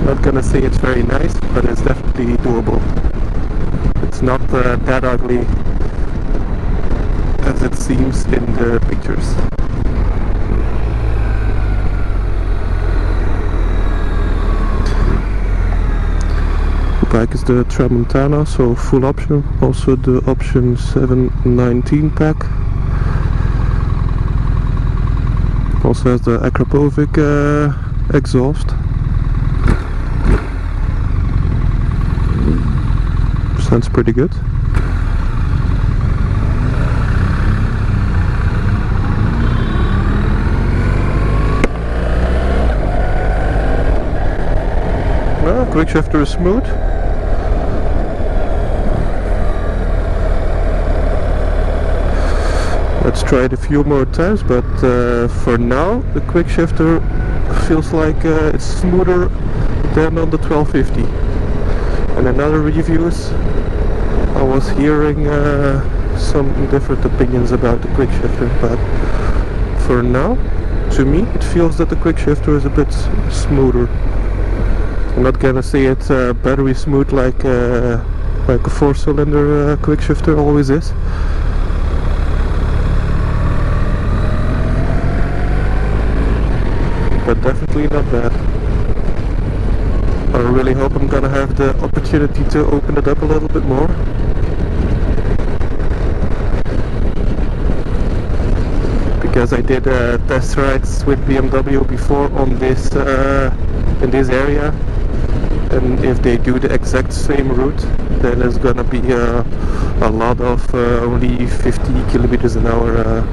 Not gonna say it's very nice, but it's definitely doable. It's not that ugly as it seems in the pictures. The bike is the Tramontana, so full option. Also the option 719 pack. Also has the Akrapovic exhaust. Sounds pretty good. Well, quick shifter is smooth. Let's try it a few more times, but for now the quick shifter feels like it's smoother than on the 1250. And in other reviews I was hearing some different opinions about the quick shifter, but for now, to me, it feels that the quick shifter is a bit smoother. I'm not gonna say it's battery smooth like a 4-cylinder quick shifter always is. But definitely not bad. I really hope I'm gonna have the opportunity to open it up a little bit more. Because I did test rides with BMW before on this in this area, and if they do the exact same route, then it's gonna be a lot of only 50 kilometers an hour.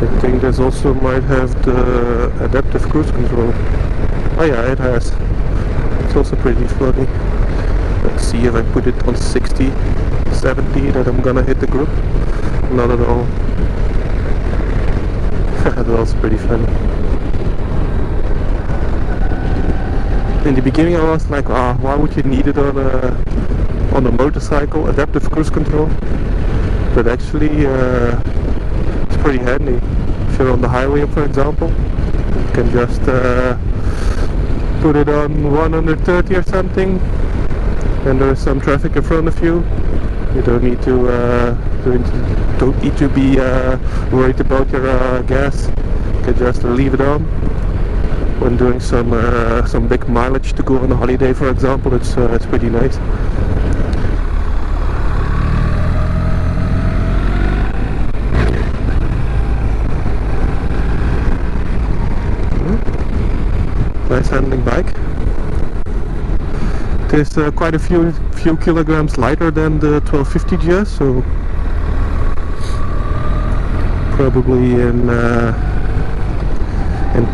I think this also might have the adaptive cruise control. Oh yeah, it has. It's also pretty funny. Let's see if I put it on 60, 70 that I'm gonna hit the group. Not at all. That was pretty funny. In the beginning I was like, why would you need it on a motorcycle, adaptive cruise control? But actually it's pretty handy. If you're on the highway, for example, you can just put it on 130 or something, and there's some traffic in front of you. You don't need to be worried about your gas. You can just leave it on. When doing some big mileage to go on a holiday, for example, it's pretty nice. Nice handling bike. It is quite a few kilograms lighter than the 1250GS, so probably in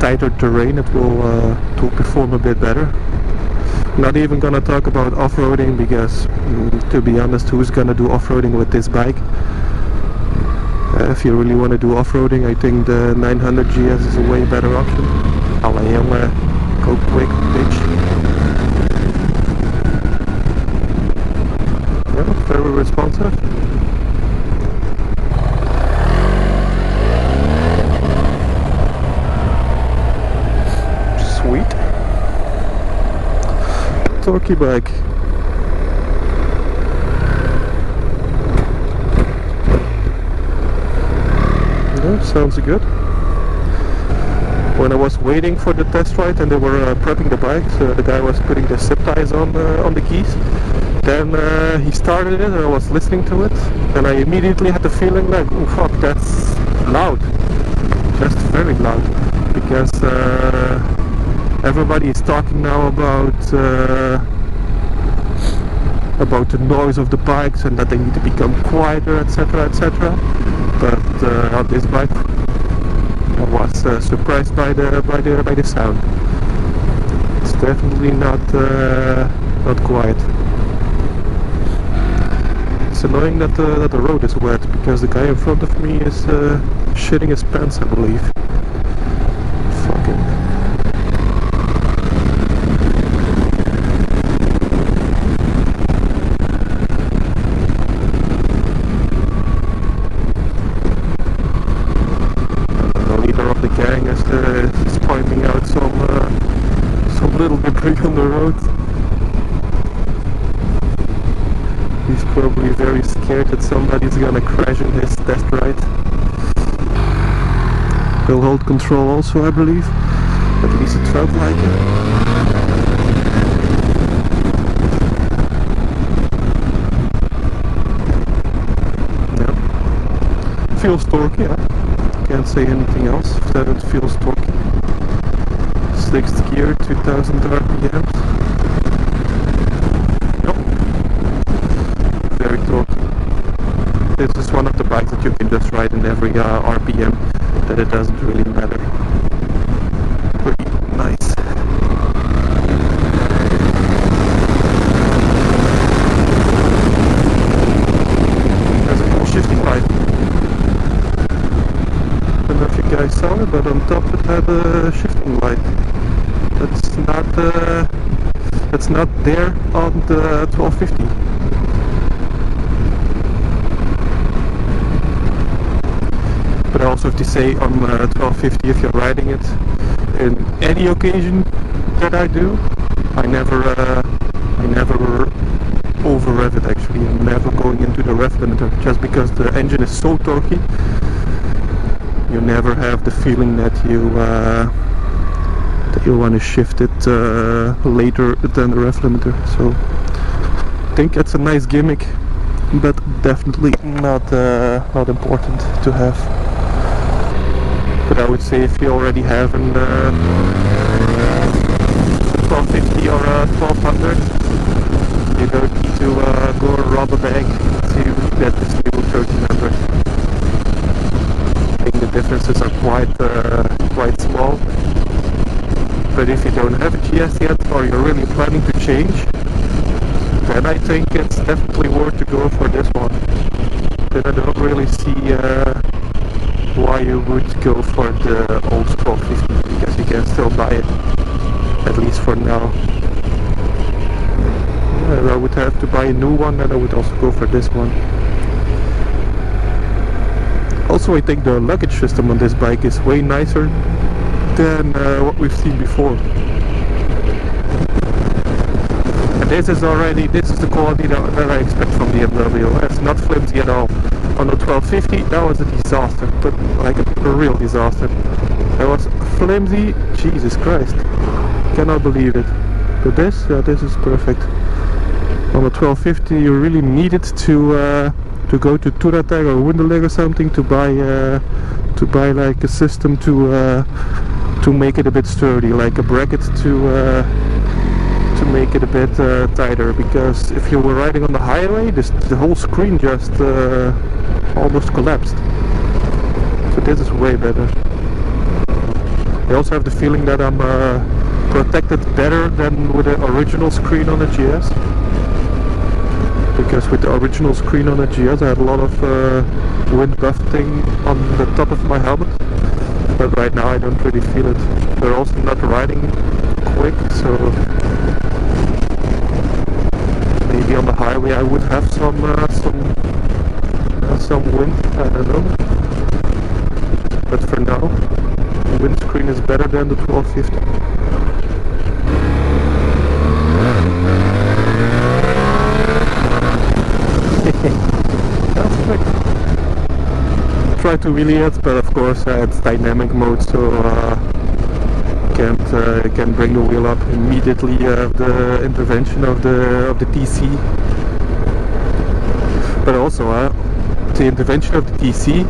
tighter terrain it will perform a bit better. Not even gonna talk about off-roading, because to be honest, who's gonna do off-roading with this bike? If you really want to do off-roading, I think the 900GS is a way better option. Go quick, bitch. Yeah, very responsive. Sweet. Torquey bike. Yeah, sounds good. When I was waiting for the test ride and they were prepping the bike, the guy was putting the zip ties on the keys. Then he started it and I was listening to it, and I immediately had the feeling like, oh fuck, that's loud. Just very loud. Because everybody is talking now about the noise of the bikes and that they need to become quieter, etc, etc. But on this bike I was surprised by the sound. It's definitely not quiet. It's annoying that the road is wet, because the guy in front of me is shitting his pants, I believe. Fucking. The leader of the gang is pointing out some going on the road. He's probably very scared that somebody's gonna crash in his test ride. Will hold control also, I believe. At least it felt like it. Yeah. Feels torquey, yeah. Can't say anything else that it feels torquey. 6th gear, 2000 RPMs. Yep. Very torquey. This is one of the bikes that you can just ride in every RPM, that it doesn't really matter. Pretty nice. There's a cool shifting light. I don't know if you guys saw it, but on top it had a shifting light. That's not there on the 1250. But I also have to say on 1250, if you're riding it in any occasion that I do, I never over rev it actually. I'm never going into the rev limiter, just because the engine is so torquey. You never have the feeling that you want to shift it later than the rev limiter. So I think that's a nice gimmick, but definitely not important to have. But I would say if you already have an 1250 or a 1200, you don't need to go and rob a bank to get this new 1300. I think the differences are quite small. But if you don't have a GS yet, or you're really planning to change, then I think it's definitely worth to go for this one. Then I don't really see why you would go for the old 1250, because you can still buy it, at least for now. If I would have to buy a new one, then I would also go for this one. Also, I think the luggage system on this bike is way nicer than what we've seen before. And this is the quality that I expect from BMW. It's not flimsy at all. On the 1250, that was a disaster, but like a real disaster. It was flimsy, Jesus Christ. Cannot believe it. But this is perfect. On the 1250, you really needed to go to Touratech or Wunderlich or something to buy like a system to make it a bit sturdy, like a bracket to make it a bit tighter. Because if you were riding on the highway, the whole screen just almost collapsed. So this is way better. I also have the feeling that I'm protected better than with the original screen on the GS. Because with the original screen on the GS I had a lot of wind buffeting on the top of my helmet. But right now I don't really feel it. They're also not riding quick, so maybe on the highway I would have some wind, I don't know. But for now, the windscreen is better than the 1250. That's quick. Try to wheelie it, but of course it's dynamic mode, so can't bring the wheel up immediately the intervention of the TC. But also the intervention of the TC,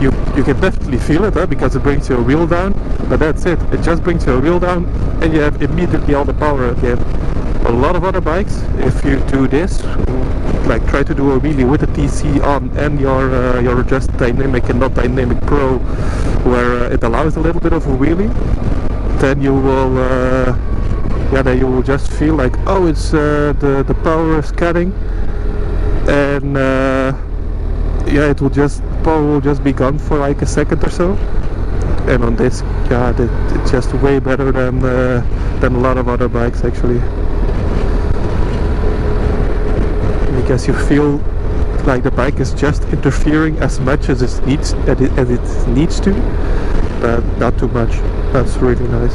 you can definitely feel it, because it brings your wheel down. But that's it. It just brings your wheel down, and you have immediately all the power again. A lot of other bikes, if you do this, like try to do a wheelie with the TC on and your just dynamic and not dynamic pro, where it allows a little bit of a wheelie, then you will then you will just feel like, oh, it's the power is cutting, and power will just be gone for like a second or so. And on this, it's just way better than a lot of other bikes actually. Because you feel like the bike is just interfering as much as it needs to, but not too much. That's really nice.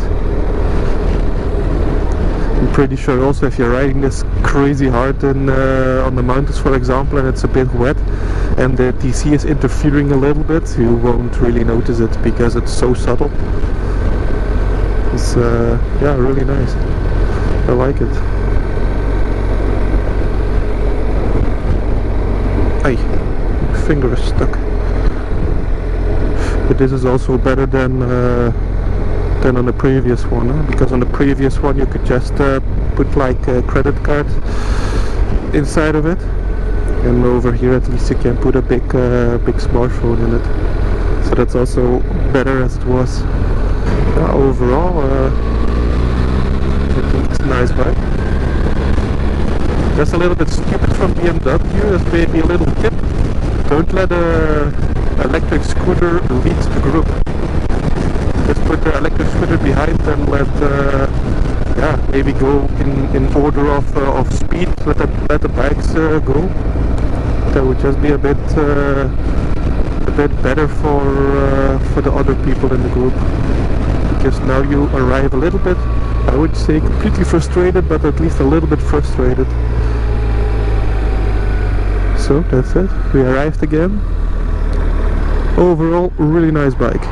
I'm pretty sure also if you're riding this crazy hard on the mountains, for example, and it's a bit wet and the DC is interfering a little bit, you won't really notice it because it's so subtle. It's yeah, really nice. I like it. Ay, finger is stuck. But this is also better than on the previous one, huh? Because on the previous one you could just put like a credit card inside of it, and over here at least you can put a big smartphone in it. So that's also better as it was. Overall, I think it's a nice bike. That's a little bit stupid from BMW. That's maybe a little tip. Don't let a electric scooter lead the group. Just put the electric scooter behind and let yeah, maybe go in order of speed. Let the bikes go. That would just be a bit better for the other people in the group. Because now you arrive a little bit, I would say completely frustrated, but at least a little bit frustrated. So that's it. We arrived again. Overall, really nice bike.